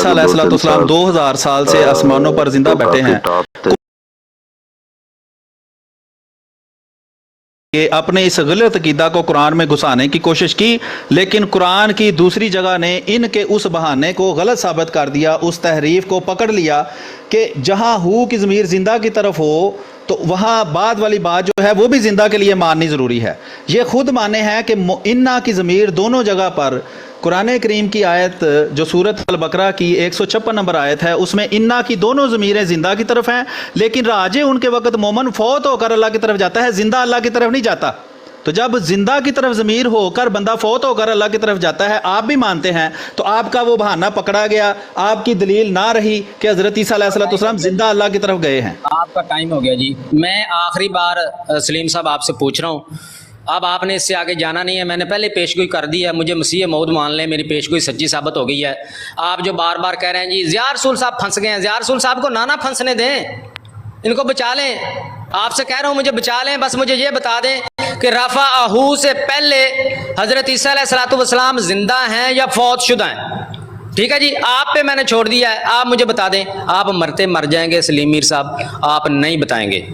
عیسیٰ علیہ السلام 2000 سال سے آسمانوں پر زندہ بیٹھے ہیں کہ اپنے اس غلط عقیدہ کو قرآن میں گھسانے کی کوشش کی، لیکن قرآن کی دوسری جگہ نے ان کے اس بہانے کو غلط ثابت کر دیا، اس تحریف کو پکڑ لیا کہ جہاں ہو کی ضمیر زندہ کی طرف ہو تو وہاں بعد والی بات جو ہے وہ بھی زندہ کے لیے ماننی ضروری ہے۔ یہ خود مانے ہیں کہ انا کی ضمیر دونوں جگہ پر قرآن کریم کی آیت جو سورۃ البقرہ کی 156 نمبر آیت ہے اس میں انا کی دونوں ضمیریں زندہ کی طرف ہیں، لیکن راجع ان کے وقت مومن فوت ہو کر اللہ کی طرف جاتا ہے، زندہ اللہ کی طرف نہیں جاتا۔ تو جب زندہ کی طرف ضمیر ہو کر بندہ فوت ہو کر اللہ کی طرف جاتا ہے، آپ بھی مانتے ہیں، تو آپ کا وہ بہانہ پکڑا گیا، آپ کی دلیل نہ رہی کہ حضرت عیسیٰ علیہ السلام زندہ اللہ کی طرف گئے ہیں۔ آپ کا ٹائم ہو گیا جی، میں آخری بار سلیم صاحب آپ سے پوچھ رہا ہوں، اب آپ نے اس سے آگے جانا نہیں ہے، میں نے پہلے پیشگوئی کر دی ہے، مجھے مسیح موعود مان لیں، میری پیشگوئی سچی ثابت ہو گئی ہے۔ آپ جو بار بار کہہ رہے ہیں جی ضیاء رسول صاحب پھنس گئے ہیں، ضیاء رسول صاحب کو نہ پھنسنے دیں، ان کو بچا لیں، آپ سے کہہ رہا ہوں مجھے بچا لیں، بس مجھے یہ بتا دیں کہ رفعہ سے پہلے حضرت عیسیٰ علیہ السلام زندہ ہیں یا فوت شدہ ہیں؟ ٹھیک ہے جی، آپ پہ میں نے چھوڑ دیا ہے، آپ مجھے بتا دیں۔ آپ مرتے مر جائیں گے سلیم میر صاحب، آپ نہیں بتائیں گے،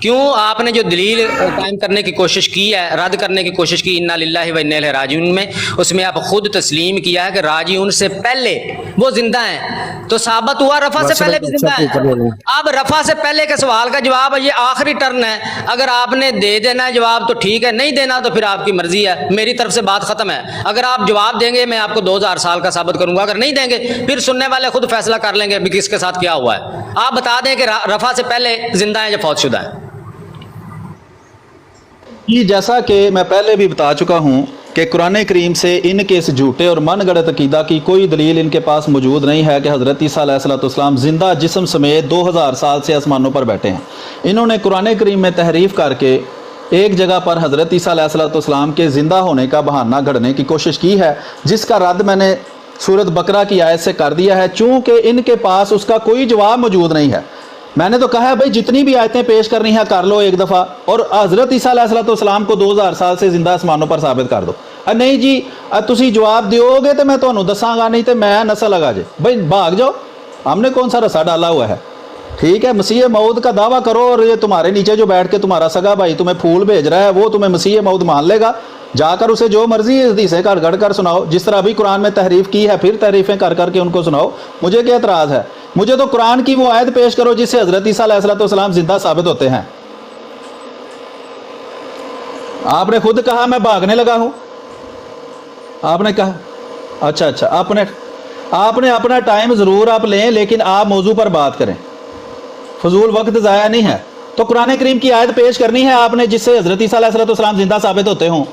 کیوں؟ آپ نے جو دلیل قائم کرنے کی کوشش کی ہے، رد کرنے کی کوشش کی انا للہ و انا الیہ راجعون میں، اس میں آپ خود تسلیم کیا ہے کہ راجعون سے پہلے وہ زندہ ہیں، تو ثابت ہوا رفع سے پہلے بھی زندہ ہیں۔ اب رفع سے پہلے کے سوال کا جواب یہ آخری ٹرن ہے، اگر آپ نے دے دینا ہے جواب تو ٹھیک ہے، نہیں دینا تو پھر آپ کی مرضی ہے، میری طرف سے بات ختم ہے۔ اگر آپ جواب دیں گے میں آپ کو 2000 سال کا ثابت کروں گا، اگر نہیں دیں گے پھر سننے والے خود فیصلہ کر لیں گے کہ کس کے ساتھ کیا ہوا ہے۔ آپ بتا دیں کہ رفع سے پہلے زندہ ہیں یا فوت شدہ ہیں؟ یہ جیسا کہ میں پہلے بھی بتا چکا ہوں کہ قرآن کریم سے ان کے اس جھوٹے اور من گڑت عقیدہ کی کوئی دلیل ان کے پاس موجود نہیں ہے کہ حضرت عیسیٰ علیہ السلام زندہ جسم سمیت 2000 سال سے آسمانوں پر بیٹھے ہیں۔ انہوں نے قرآن کریم میں تحریف کر کے ایک جگہ پر حضرت عیسیٰ علیہ السلام کے زندہ ہونے کا بہانہ گھڑنے کی کوشش کی ہے، جس کا رد میں نے سورۃ بقرہ کی آیت سے کر دیا ہے، چونکہ ان کے پاس اس کا کوئی جواب موجود نہیں ہے۔ میں نے تو کہا ہے بھائی جتنی بھی آیتیں پیش کرنی ہیں کر لو ایک دفعہ، اور حضرت عیسیٰ علیہ السلام کو 2000 سال سے زندہ آسمانوں پر ثابت کر دو۔ نہیں جی تسی جواب دیو گے تو میں تمہیں دساں گا، نہیں تو میں نسل لگا جے، بھائی بھاگ جاؤ، ہم نے کون سا رسا ڈالا ہوا ہے؟ ٹھیک ہے، مسیح موعود کا دعویٰ کرو، اور یہ تمہارے نیچے جو بیٹھ کے تمہارا سگا بھائی تمہیں پھول بھیج رہا ہے وہ تمہیں مسیح موعود مان لے گا، جا کر اسے جو مرضی حدیثیں کر گڑ کر سناؤ، جس طرح ابھی قرآن میں تحریف کی ہے پھر تحریفیں کر کر کے ان کو سناؤ، مجھے کیا اعتراض ہے؟ مجھے تو قرآن کی وہ آیت پیش کرو جس سے حضرت عیسیٰ علیہ السلام زندہ ثابت ہوتے ہیں۔ آپ نے خود کہا میں بھاگنے لگا ہوں، آپ نے کہا اچھا آپ نے اپنا ٹائم ضرور آپ لیں، لیکن آپ موضوع پر بات کریں، فضول وقت ضائع نہیں ہے۔ تو قرآن کریم کی آیت پیش کرنی ہے آپ نے جس سے حضرت عیسیٰ علیہ السلام زندہ ثابت ہوتے ہوں،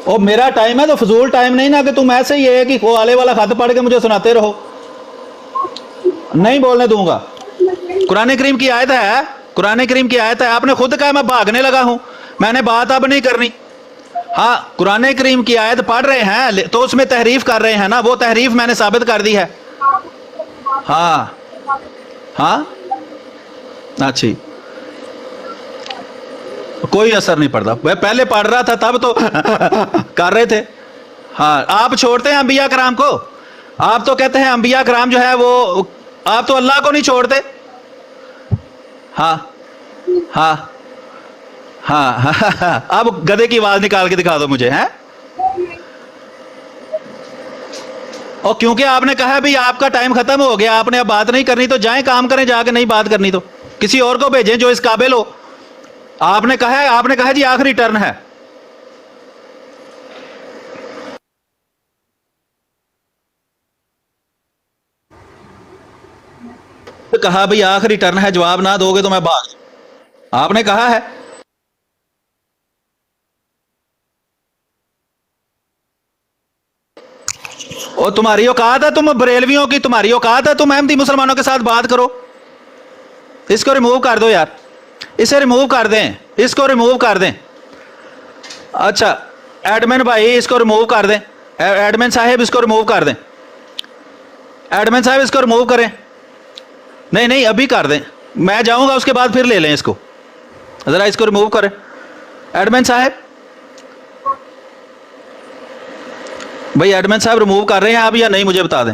اور میرا ٹائم ہے تو فضول ٹائم نہیں نا کہ تم ایسے ہی ہے کہ حوالے والا خط پڑھ کے مجھے سناتے رہو، نہیں بولنے دوں گا۔ قرآن کریم کی آیت ہے، قرآن کریم کی آیت ہے، آپ نے خود کہا میں بھاگنے لگا ہوں، میں نے بات اب نہیں کرنی۔ ہاں قرآن کریم کی آیت پڑھ رہے ہیں تو اس میں تحریف کر رہے ہیں نا، وہ تحریف میں نے ثابت کر دی ہے۔ ہاں اچھی کوئی اثر نہیں پڑتا، میں پہلے پڑھ رہا تھا تب تو کر رہے تھے۔ ہاں آپ چھوڑتے ہیں انبیاء کرام کو، آپ تو کہتے ہیں انبیاء کرام جو ہے وہ، آپ تو اللہ کو نہیں چھوڑتے۔ ہاں اب گدھے کی آواز نکال کے دکھا دو مجھے، ہیں؟ اور کیونکہ آپ نے کہا بھی آپ کا ٹائم ختم ہو گیا، آپ نے اب بات نہیں کرنی تو جائیں کام کریں، جا کے نہیں بات کرنی تو کسی اور کو بھیجیں جو اس قابل ہو۔ آپ نے کہا جی آخری ٹرن ہے، کہا بھئی آخری ٹرن ہے، جواب نہ دو گے تو میں بھاگ، آپ نے کہا ہے۔ اور تمہاری اوقات ہے، تم بریلویوں کی تمہاری اوقات ہے تم احمدی مسلمانوں کے ساتھ بات کرو؟ اس کو ریموو کر دو یار، اسے ریموو کر دیں، اس کو ریموو کر دیں۔ اچھا ایڈمن بھائی اس کو ریموو کر دیں، ایڈمن صاحب اس کو ریموو کر دیں، ایڈمن صاحب اس کو ریموو کریں، نہیں ابھی کر دیں، میں جاؤں گا اس کے بعد پھر لے لیں اس کو، ذرا اس کو ریموو کریں ایڈمن صاحب۔ بھائی ایڈمن صاحب ریموو کر رہے ہیں آپ یا نہیں مجھے بتا دیں۔